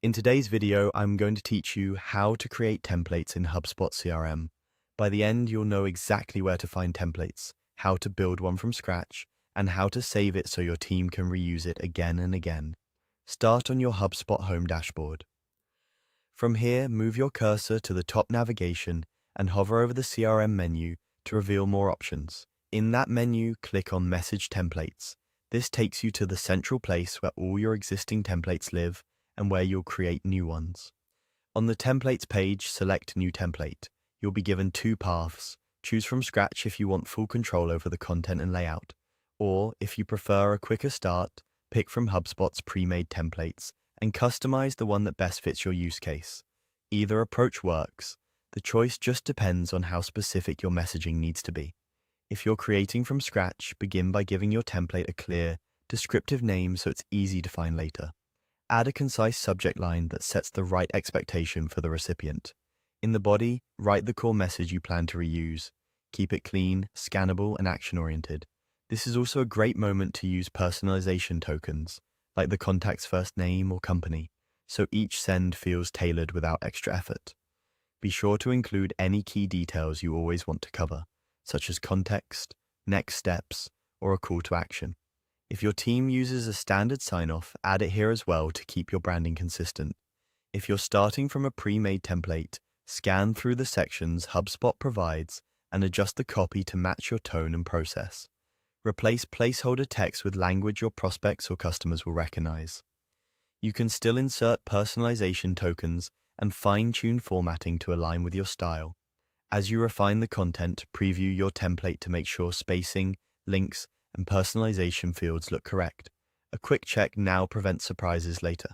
In today's video, I'm going to teach you how to create templates in HubSpot CRM. By the end, you'll know exactly where to find templates, how to build one from scratch, and how to save it so your team can reuse it again and again. Start on your HubSpot home dashboard. From here, move your cursor to the top navigation and hover over the CRM menu to reveal more options. In that menu, click on Message Templates. This takes you to the central place where all your existing templates live and where you'll create new ones. On the Templates page, select New Template. You'll be given two paths. Choose from scratch if you want full control over the content and layout, or if you prefer a quicker start, pick from HubSpot's pre-made templates and customize the one that best fits your use case. Either approach works. The choice just depends on how specific your messaging needs to be. If you're creating from scratch, begin by giving your template a clear, descriptive name so it's easy to find later. Add a concise subject line that sets the right expectation for the recipient. In the body, write the core message you plan to reuse. Keep it clean, scannable, and action-oriented. This is also a great moment to use personalization tokens, like the contact's first name or company, so each send feels tailored without extra effort. Be sure to include any key details you always want to cover, such as context, next steps, or a call to action. If your team uses a standard sign-off, add it here as well to keep your branding consistent. If you're starting from a pre-made template, scan through the sections HubSpot provides and adjust the copy to match your tone and process. Replace placeholder text with language your prospects or customers will recognize. You can still insert personalization tokens and fine-tune formatting to align with your style. As you refine the content, preview your template to make sure spacing, links, and personalization fields look correct. A quick check now prevents surprises later.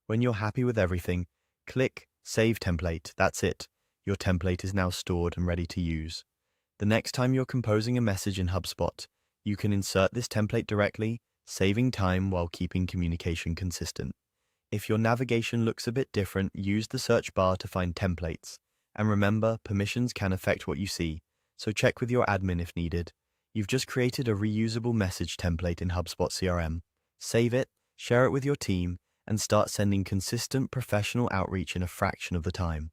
When you're happy with everything, click Save Template. That's it. Your template is now stored and ready to use. The next time you're composing a message in HubSpot, you can insert this template directly, saving time while keeping communication consistent. If your navigation looks a bit different, use the search bar to find templates. And remember, permissions can affect what you see, so check with your admin if needed. You've just created a reusable message template in HubSpot CRM. Save it, share it with your team, and start sending consistent professional outreach in a fraction of the time.